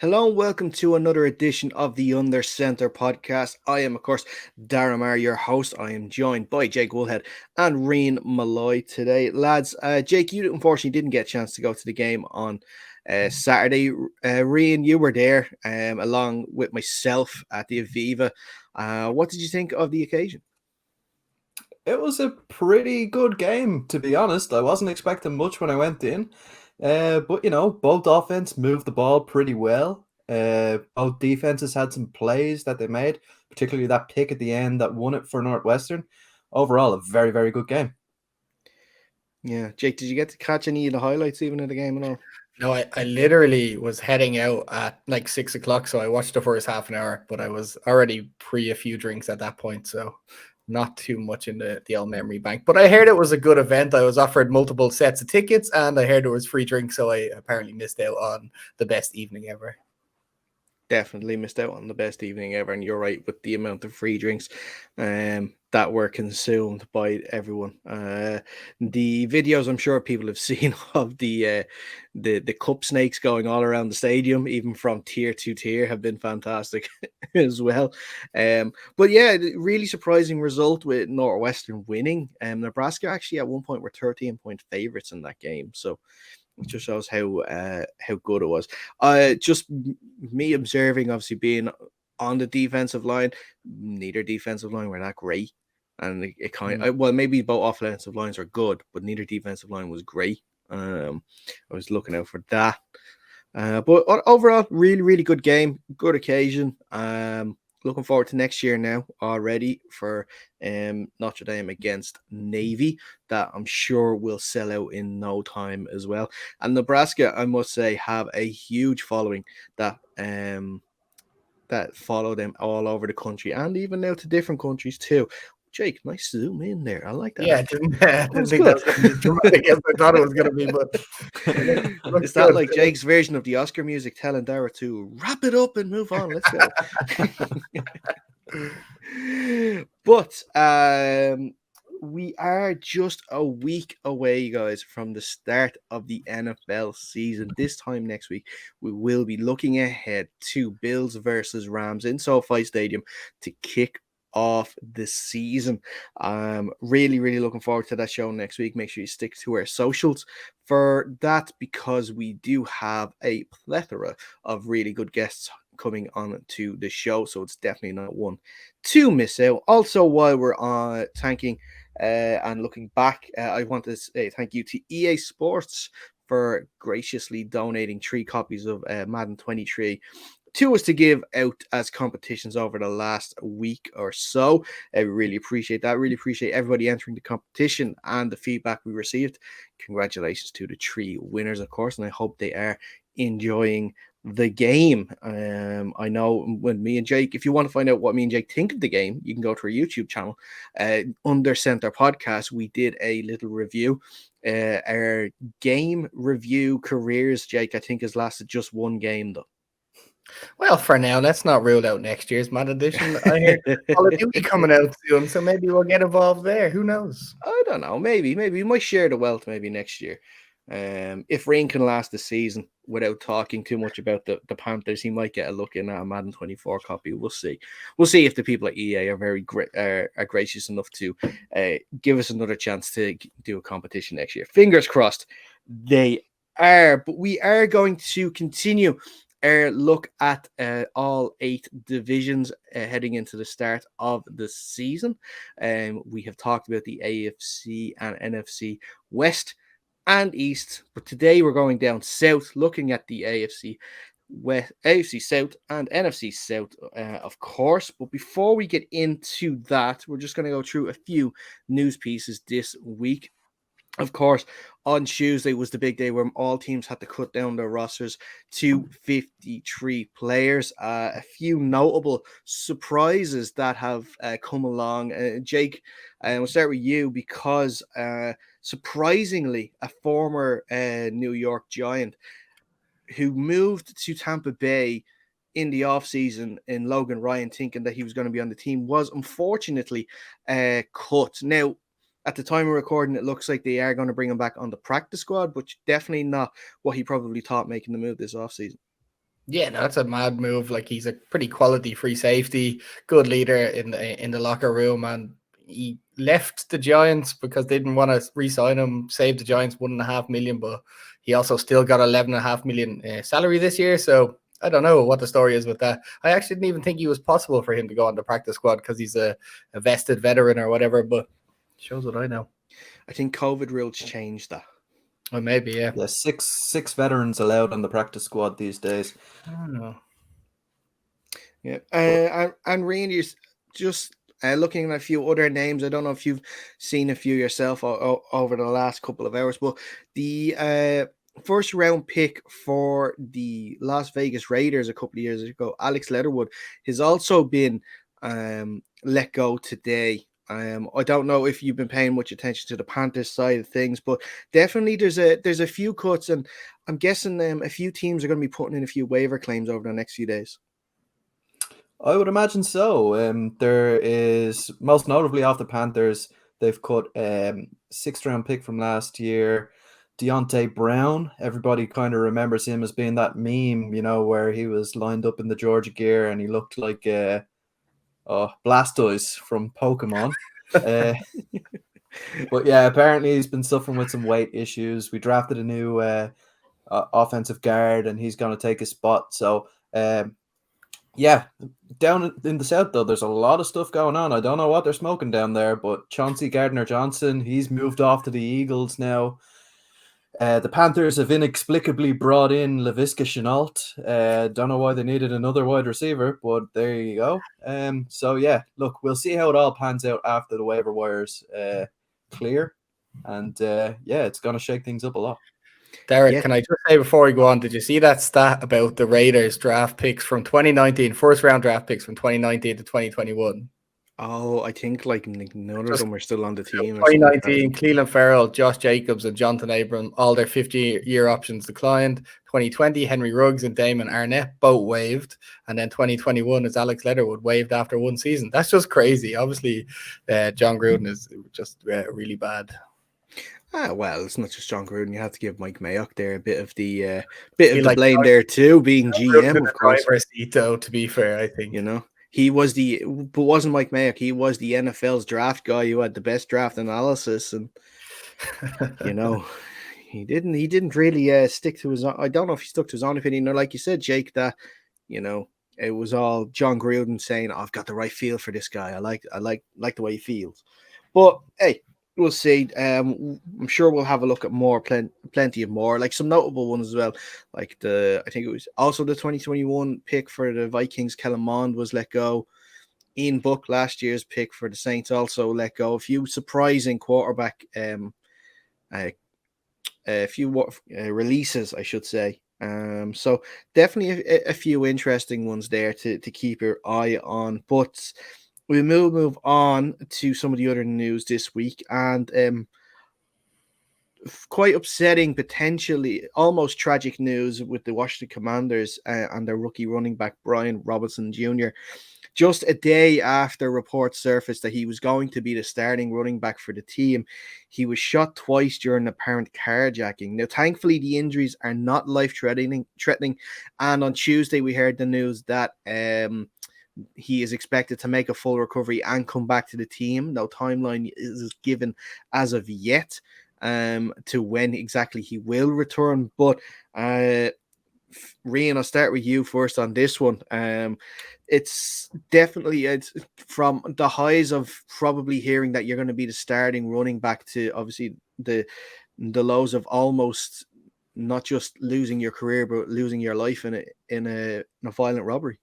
Hello and welcome to another edition of the Under Center podcast. I am, of course, Darren Marr, your host. I am joined by Jake Woolhead and Rian Malloy today. Lads, Jake, you unfortunately didn't get a chance to go to the game on Saturday. Rian, you were there along with myself at the Aviva. What did you think of the occasion? It was a pretty good game, to be honest. I wasn't expecting much when I went in. But both offense moved the ball pretty well. Both defenses had some plays that they made, particularly that pick at the end that won it for Northwestern. Overall, a very, very good game. Yeah, Jake, did you get to catch any of the highlights even of the game and all? No, I literally was heading out at like 6 o'clock, so I watched the first half an hour, but I was already pre a few drinks at that point, so not too much in the old memory bank. But I heard it was a good event. I was offered multiple sets of tickets, and I heard there was free drinks, so I apparently missed out on the best evening ever. Definitely missed out on the best evening ever, and you're right with the amount of free drinks that were consumed by everyone. The videos I'm sure people have seen of the cup snakes going all around the stadium, even from tier to tier, have been fantastic as well. But yeah, really surprising result with Northwestern winning. Nebraska actually at one point were 13-point favorites in that game, so it just shows how good it was. Just me observing, obviously being on the defensive line, neither defensive line were that great, and it kind of well maybe both offensive lines are good, but neither defensive line was great. I was looking out for that. But overall, really, really good game, good occasion. Looking forward to next year now already for Notre Dame against Navy. That I'm sure will sell out in no time as well. And Nebraska, I must say, have a huge following that that follow them all over the country and even now to different countries too. Jake, nice to zoom in there. I like that. Yeah, That didn't was think that good. was going to be as dramatic as I thought it was going to be, but Is that like Jake's version of the Oscar music telling Dara to wrap it up and move on? Let's go. But we are just a week away, guys, from the start of the NFL season. This time next week, we will be looking ahead to Bills versus Rams in SoFi Stadium to kick off the season. Really, really looking forward to that show next week. Make sure you stick to our socials for that because we do have a plethora of really good guests coming on to the show. So it's definitely not one to miss out. Also, while we're thanking and looking back, I want to say thank you to EA Sports for graciously donating 3 copies of Madden 23 to us to give out as competitions over the last week or so. We really appreciate that. Really appreciate everybody entering the competition and the feedback we received. Congratulations to the 3 winners, of course, and I hope they are enjoying the game. I know when me and Jake, if you want to find out what me and Jake think of the game, you can go to our YouTube channel, Under Center Podcast. We did a little review. Our game review careers, Jake, I think has lasted just one game though. Well, for now, let's not rule out next year's Mad Edition. I hear Call of Duty coming out soon, so maybe we'll get involved there. Who knows? I don't know. Maybe we might share the wealth maybe next year. If Rain can last the season without talking too much about the Panthers, he might get a look in at a Madden 24 copy. We'll see. We'll see if the people at EA are very are gracious enough to give us another chance to do a competition next year. Fingers crossed they are. But we are going to continue our look at all 8 divisions heading into the start of the season. We have talked about the AFC and NFC West and East, but today we're going down south, looking at the AFC West, AFC South, and NFC South, of course. But before we get into that, we're just going to go through a few news pieces this week. Of course, on Tuesday was the big day where all teams had to cut down their rosters to 53 players. A few notable surprises that have come along. Jake, we'll start with you because surprisingly, a former New York Giant who moved to Tampa Bay in the offseason in Logan Ryan, thinking that he was going to be on the team, was unfortunately cut. Now, at the time of recording, it looks like they are going to bring him back on the practice squad, but definitely not what he probably thought making the move this offseason. Yeah, no, that's a mad move. Like, he's a pretty quality free safety, good leader in the locker room, and he left the Giants because they didn't want to re-sign him, save the Giants $1.5 million, but he also still got $11.5 million salary this year. So I don't know what the story is with that. I actually didn't even think it was possible for him to go on the practice squad because he's a vested veteran or whatever, but shows what I know. I think COVID rules changed that. Well, maybe, yeah. Yeah, six veterans allowed on the practice squad these days. I don't know. Yeah, and Rangers just looking at a few other names. I don't know if you've seen a few yourself over the last couple of hours, but the first round pick for the Las Vegas Raiders a couple of years ago, Alex Leatherwood, has also been let go today. I don't know if you've been paying much attention to the Panthers side of things, but definitely there's a few cuts, and I'm guessing a few teams are going to be putting in a few waiver claims over the next few days. I would imagine so. There is, most notably off the Panthers, they've cut sixth round pick from last year, Deontay Brown. Everybody kind of remembers him as being that meme, where he was lined up in the Georgia gear and he looked like Blastoise from Pokemon. But yeah, apparently he's been suffering with some weight issues. We drafted a new offensive guard and he's going to take his spot. So, yeah, down in the south, though, there's a lot of stuff going on. I don't know what they're smoking down there, but Chauncey Gardner-Johnson, he's moved off to the Eagles now. The Panthers have inexplicably brought in Laviska Shenault. Don't know why they needed another wide receiver, but there you go. So, yeah, look, we'll see how it all pans out after the waiver wires clear. And, yeah, it's going to shake things up a lot. Derek, can I just say before we go on, did you see that stat about the Raiders draft picks from 2019, first round draft picks from 2019 to 2021? Oh, I think like none of them are still on the team. 2019, Cleveland Farrell, Josh Jacobs, and Jonathan Abram, all their 50-year options declined. 2020, Henry Ruggs and Damon Arnett both waived. And then 2021 is Alex Leatherwood waived after one season. That's just crazy. Obviously, John Gruden is just really bad. Well, it's not just John Gruden. You have to give Mike Mayock there a bit of the blame there too, being GM, of course. Seat, though, to be fair, I think he was but wasn't Mike Mayock. He was the NFL's draft guy who had the best draft analysis, and he didn't really stick to his. I don't know if he stuck to his own opinion, or like you said, Jake, that it was all John Gruden saying, "I've got the right feel for this guy. I like the way he feels." But hey, we'll see. I'm sure we'll have a look at more, plenty of more, like some notable ones as well. Like I think it was also the 2021 pick for the Vikings, Kellen Mond was let go. Ian Book, last year's pick for the Saints, also let go. A few surprising quarterback, a few releases, I should say. So definitely a few interesting ones there to keep your eye on. But we will move on to some of the other news this week, and quite upsetting, potentially almost tragic news with the Washington Commanders and their rookie running back Brian Robinson Jr. Just a day after reports surfaced that he was going to be the starting running back for the team, he was shot twice during apparent carjacking. Now, thankfully, the injuries are not life-threatening, and on Tuesday we heard the news that he is expected to make a full recovery and come back to the team. No timeline is given as of yet to when exactly he will return. But Rian, I'll start with you first on this one. It's definitely from the highs of probably hearing that you're going to be the starting running back to obviously the lows of almost not just losing your career but losing your life in a violent robbery.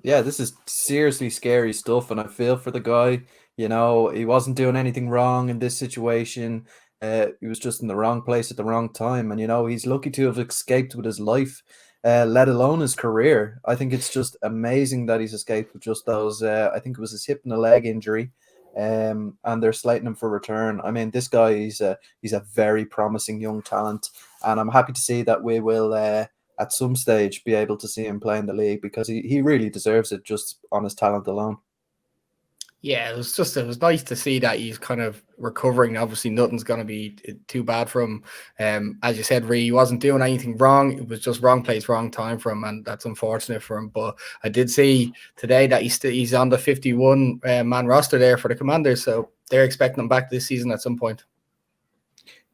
Yeah, this is seriously scary stuff, and I feel for the guy. He wasn't doing anything wrong in this situation. He was just in the wrong place at the wrong time, and he's lucky to have escaped with his life, let alone his career. I think it's just amazing that he's escaped with just those. I think it was his hip and a leg injury, and they're slating him for return. I mean, this guy he's a very promising young talent, and I'm happy to see that we will. At some stage be able to see him play in the league because he really deserves it just on his talent alone. Yeah, it was nice to see that he's kind of recovering. Obviously, nothing's going to be too bad for him. As you said, he wasn't doing anything wrong. It was just wrong place, wrong time for him, and that's unfortunate for him. But I did see today that he's on the 51 man roster there for the Commanders, so they're expecting him back this season at some point.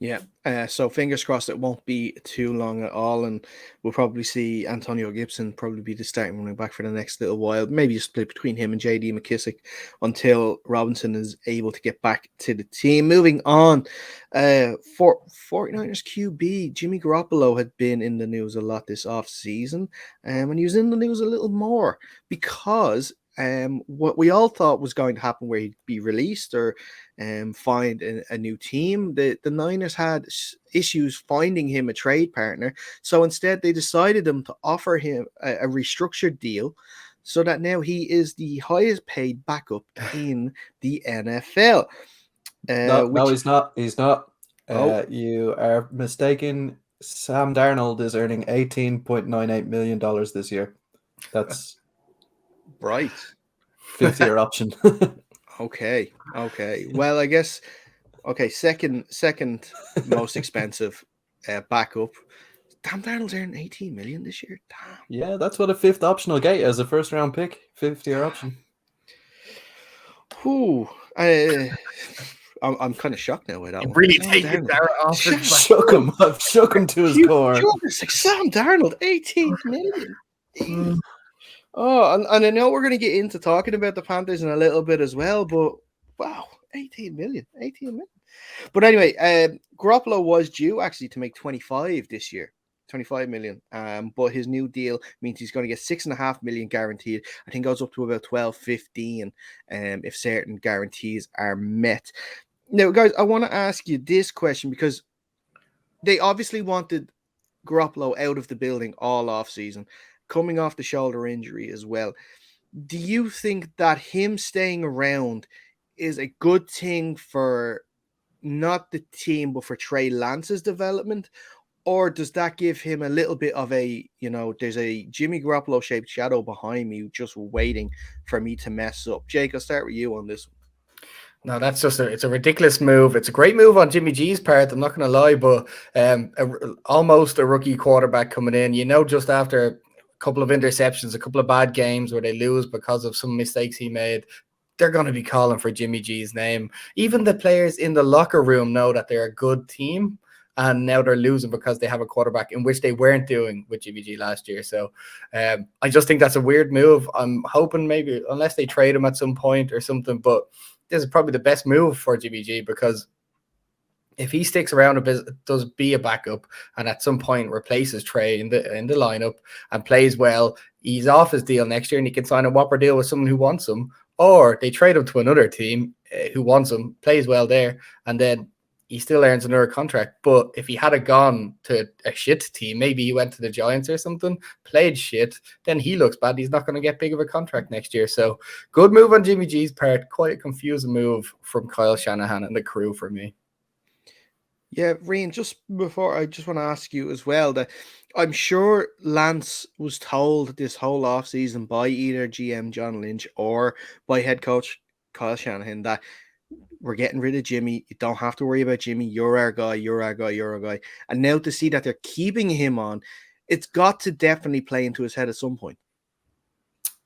Yeah, so fingers crossed it won't be too long at all, and we'll probably see Antonio Gibson probably be the starting running back for the next little while. Maybe a split between him and JD McKissick until Robinson is able to get back to the team. Moving on, for 49ers QB, Jimmy Garoppolo had been in the news a lot this offseason, and he was in the news a little more because what we all thought was going to happen where he'd be released or find a new team. The Niners had issues finding him a trade partner, so instead they decided to offer him a restructured deal so that now he is the highest paid backup in the NFL. No, he's not. He's not. Oh. You are mistaken. Sam Darnold is earning $18.98 million this year. That's Right. 5th-year option. Okay. Well, I guess. Okay, second most expensive backup. Damn, Darnold's earning 18 million this year. Damn. Yeah, that's what a 5th option will get you as a first-round pick. 5th-year option. Whew. I'm kind of shocked now with that It one. really Sam taken Darnold. off. Shook him. I've shook him to his core. It's like Sam Darnold, 18 million. Oh, and I know we're going to get into talking about the Panthers in a little bit as well, but wow, 18 million. But anyway, Garoppolo was due actually to make 25 this year, 25 million. But his new deal means he's going to get 6.5 million guaranteed. I think goes up to about 12, 15 if certain guarantees are met. Now, guys, I want to ask you this question because they obviously wanted Garoppolo out of the building all offseason, coming off the shoulder injury as well. Do you think that him staying around is a good thing for not the team, but for Trey Lance's development? Or does that give him a little bit of a, there's a Jimmy Garoppolo shaped shadow behind me just waiting for me to mess up? Jake, I'll start with you on this one. No, that's just it's a ridiculous move. It's a great move on Jimmy G's part. I'm not going to lie, but almost a rookie quarterback coming in, just after a couple of interceptions, a couple of bad games where they lose because of some mistakes he made, they're going to be calling for Jimmy G's name. Even the players in the locker room know that they're a good team, and now they're losing because they have a quarterback, in which they weren't doing with Jimmy G last year. So I just think that's a weird move. I'm hoping maybe, unless they trade him at some point or something, but this is probably the best move for Jimmy G, because if he sticks around a bit, does be a backup, and at some point replaces Trey in the lineup and plays well, he's off his deal next year and he can sign a whopper deal with someone who wants him, or they trade him to another team who wants him, plays well there, and then he still earns another contract. But if he had gone to a shit team, maybe he went to the Giants or something, played shit, then he looks bad. He's not going to get big of a contract next year. So good move on Jimmy G's part. Quite a confusing move from Kyle Shanahan and the crew for me. Yeah, Reen, just before, I just want to ask you as well that I'm sure Lance was told this whole offseason by either GM John Lynch or by head coach Kyle Shanahan that we're getting rid of Jimmy. You don't have to worry about Jimmy. You're our guy. And now to see that they're keeping him on, it's got to definitely play into his head at some point.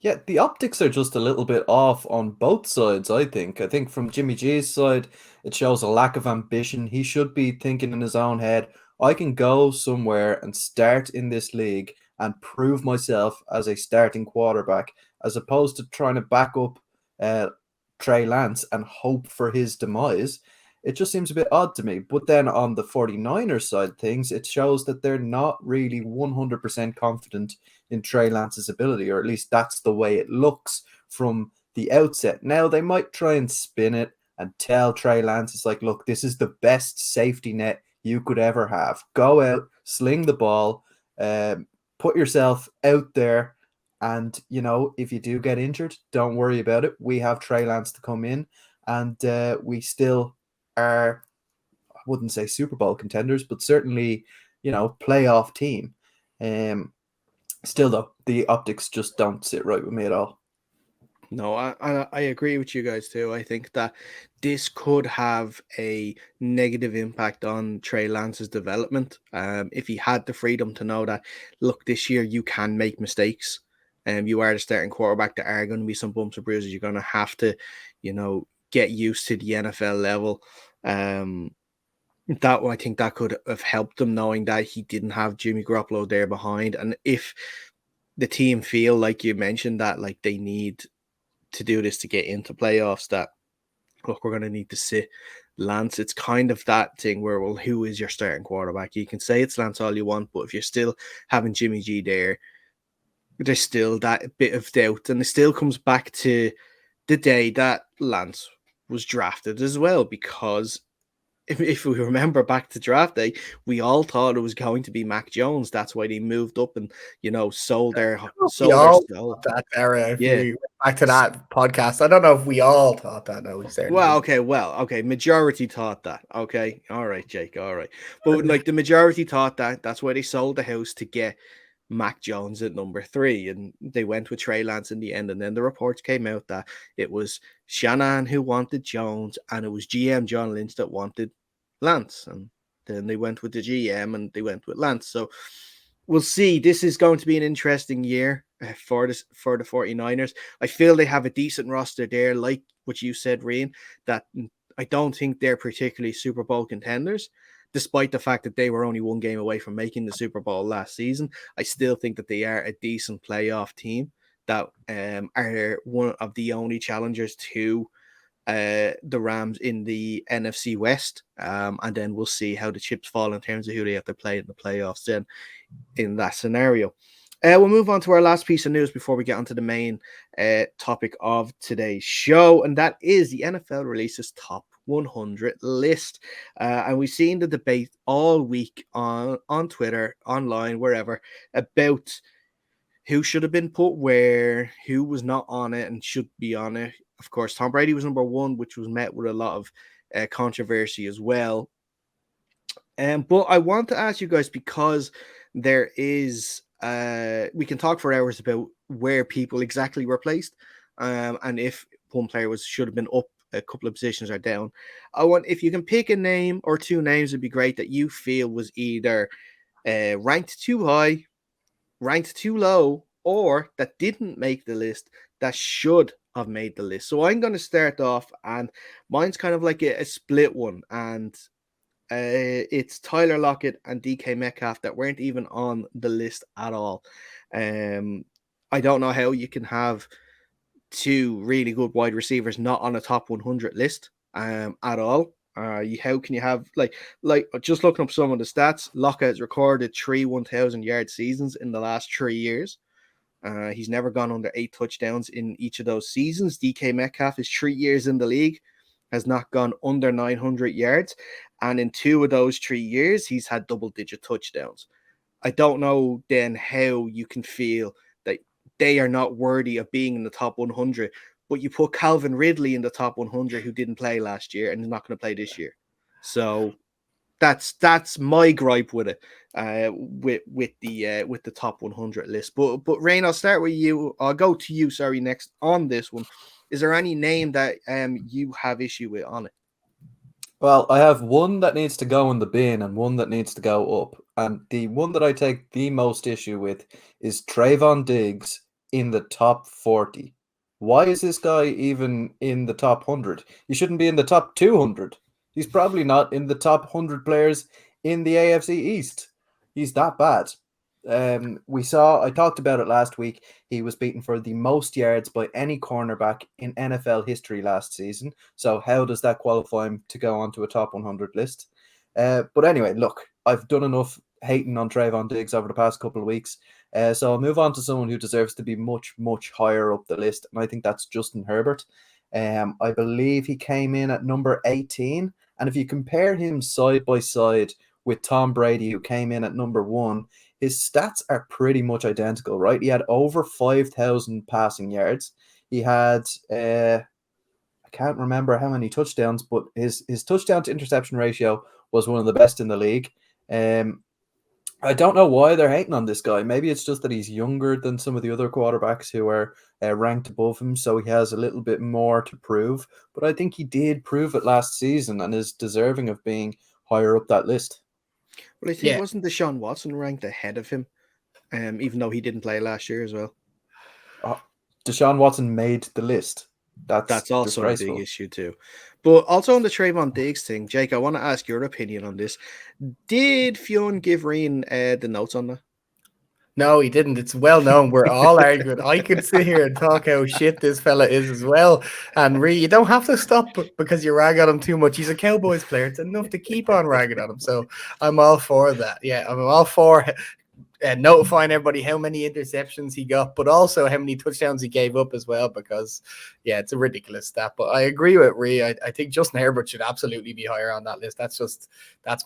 Yeah, the optics are just a little bit off on both sides, I think. I think from Jimmy G's side, it shows a lack of ambition. He should be thinking in his own head, I can go somewhere and start in this league and prove myself as a starting quarterback, as opposed to trying to back up Trey Lance and hope for his demise. It just seems a bit odd to me. But then on the 49ers side of things, it shows that they're not really 100% confident in Trey Lance's ability, or at least that's the way it looks from the outset. Now, they might try and spin it and tell Trey Lance, it's like, look, this is the best safety net you could ever have. Go out, sling the ball, put yourself out there, and, if you do get injured, don't worry about it. We have Trey Lance to come in, and we still are, I wouldn't say Super Bowl contenders, but certainly, playoff team. Still, though, the optics just don't sit right with me at all. No, I agree with you guys too. I think that this could have a negative impact on Trey Lance's development. If he had the freedom to know that, look, this year you can make mistakes. You are the starting quarterback. There are going to be some bumps and bruises. You're going to have to, get used to the NFL level. That I think that could have helped him knowing that he didn't have Jimmy Garoppolo there behind. And if the team feel like you mentioned that, like they need to do this to get into playoffs, that look, we're going to need to sit Lance. It's kind of that thing where, well, who is your starting quarterback? You can say it's Lance all you want, but if you're still having Jimmy G there, there's still that bit of doubt. And it still comes back to the day that Lance was drafted as well, because if we remember back to draft day, we all thought it was going to be Mac Jones. That's why they moved up and sold their We all soul. thought that era. If Yeah. we went back to that podcast, I don't know if we all thought that. No, we certainly Well, okay. Majority thought that. Okay, all right, Jake. All right, but like the majority thought that. That's why they sold the house to get Mac Jones at number 3, and they went with Trey Lance in the end. And then the reports came out that it was Shanahan who wanted Jones, and it was GM John Lynch that wanted Lance. And then they went with the GM, and they went with Lance. So we'll see. This is going to be an interesting year for the 49ers. I feel they have a decent roster there, like what you said, Reen, that I don't think they're particularly Super Bowl contenders. Despite the fact that they were only one game away from making the Super Bowl last season, I still think that they are a decent playoff team that are one of the only challengers to the Rams in the NFC West. And then we'll see how the chips fall in terms of who they have to play in the playoffs then in that scenario. We'll move on to our last piece of news before we get onto the main topic of today's show, and that is the NFL releases top 100 list. And we've seen the debate all week on Twitter, online, wherever, about who should have been put where, who was not on it and should be on it. Of course, Tom Brady was number 1, which was met with a lot of controversy as well. But I want to ask you guys, because there is we can talk for hours about where people exactly were placed, and if one player should have been up a couple of positions or down. I want, if you can pick a name or 2 names, it'd be great, that you feel was either ranked too high, ranked too low, or that didn't make the list that should have made the list. So I'm going to start off, and mine's kind of like a split one, and it's Tyler Lockett and DK Metcalf that weren't even on the list at all. I don't know how you can have 2 really good wide receivers not on a top 100 list at all. How can you have like just looking up some of the stats? Lockett has recorded 3 1,000-yard seasons in the last 3 years. He's never gone under 8 touchdowns in each of those seasons. DK Metcalf is 3 years in the league, has not gone under 900 yards. And in 2 of those 3 years, he's had double-digit touchdowns. I don't know then how you can feel that they are not worthy of being in the top 100, but you put Calvin Ridley in the top 100, who didn't play last year and is not going to play this year. So that's my gripe with it, with the top 100 list. But Rain, I'll start with you. I'll go to you. Sorry, next on this one. Is there any name that you have issue with on it? Well, I have one that needs to go in the bin and one that needs to go up. And the one that I take the most issue with is Trayvon Diggs in the top 40. Why is this guy even in the top 100? He shouldn't be in the top 200. He's probably not in the top 100 players in the AFC East. He's that bad. I talked about it last week. He was beaten for the most yards by any cornerback in NFL history last season. So how does that qualify him to go onto a top 100 list? But anyway, look, I've done enough hating on Trayvon Diggs over the past couple of weeks. So I'll move on to someone who deserves to be much, much higher up the list. And I think that's Justin Herbert. I believe he came in at number 18. And if you compare him side by side with Tom Brady, who came in at number 1, his stats are pretty much identical, right? He had over 5,000 passing yards. He had, I can't remember how many touchdowns, but his touchdown to interception ratio was one of the best in the league. I don't know why they're hating on this guy. Maybe it's just that he's younger than some of the other quarterbacks who are ranked above him, so he has a little bit more to prove. But I think he did prove it last season and is deserving of being higher up that list. Well, I think wasn't Deshaun Watson ranked ahead of him, even though he didn't play last year as well. Deshaun Watson made the list. That's also a big disgraceful. issue too. But also on the Trayvon Diggs thing, Jake, I want to ask your opinion on this. Did Fionn give Reen the notes on that? No, he didn't. It's well known. We're all arguing. I could sit here and talk how shit this fella is as well. And you don't have to stop because you rag on him too much. He's a Cowboys player. It's enough to keep on ragging on him. So I'm all for that. Yeah, I'm all for notifying everybody how many interceptions he got, but also how many touchdowns he gave up as well, because yeah, it's a ridiculous stat. But I agree with Ree. I think Justin Herbert should absolutely be higher on that list. That's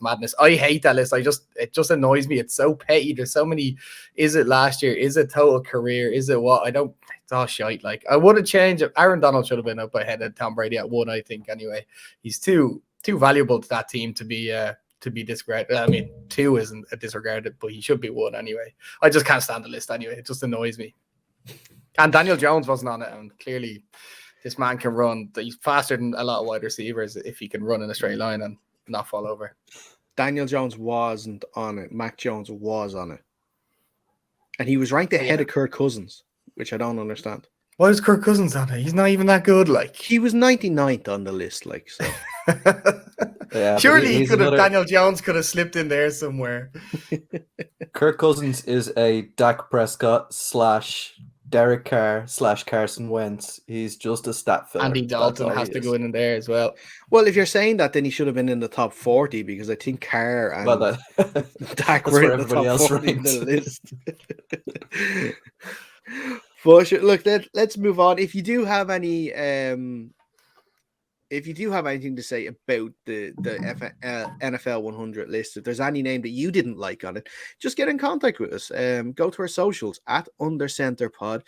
madness. I hate that list. It just annoys me. It's so petty. There's so many. Is it last year? Is it total career? Is it what? It's all shite. Like, I would have changed it. Aaron Donald should have been up ahead of Tom Brady at 1, I think. Anyway, he's too valuable to that team to be disregarded. I mean, 2 isn't a disregarded, but he should be 1 anyway. I just can't stand the list anyway. It just annoys me. And Daniel Jones wasn't on it, and clearly this man can run. He's faster than a lot of wide receivers if he can run in a straight line and not fall over. Daniel Jones wasn't on it. Mac Jones was on it. And he was ranked ahead of Kirk Cousins, which I don't understand. Why is Kirk Cousins on it? He's not even that good. Like, he was 99th on the list, like, so. Yeah, surely he could have. Daniel Jones could have slipped in there somewhere. Kirk Cousins is a Dak Prescott / Derek Carr / Carson Wentz. He's just a stat filler. Andy Dalton has to go in there as well. Well, if you're saying that, then he should have been in the top 40, because I think Carr and Dak were in the top 40 in the list. But look, let's move on. If you do have anything to say about the NFL 100 list, if there's any name that you didn't like on it, just get in contact with us. Go to our socials at UnderCenterPod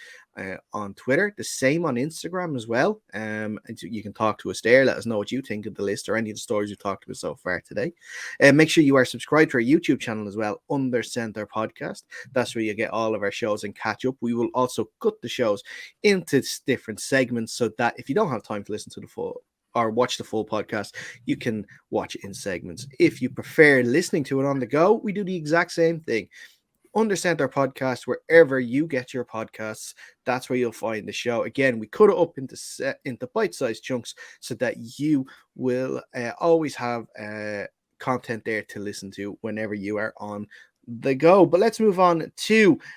on Twitter, the same on Instagram as well. And you can talk to us there. Let us know what you think of the list or any of the stories we've talked about so far today. Make sure you are subscribed to our YouTube channel as well, Under Center Podcast. That's where you get all of our shows and catch up. We will also cut the shows into different segments so that if you don't have time to listen to the full or watch the full podcast, you can watch it in segments. If you prefer listening to it on the go, we do the exact same thing. Under Center Podcast, wherever you get your podcasts, that's where you'll find the show. Again, we cut it up into bite-sized chunks so that you will always have content there to listen to whenever you are on the go. But let's move on to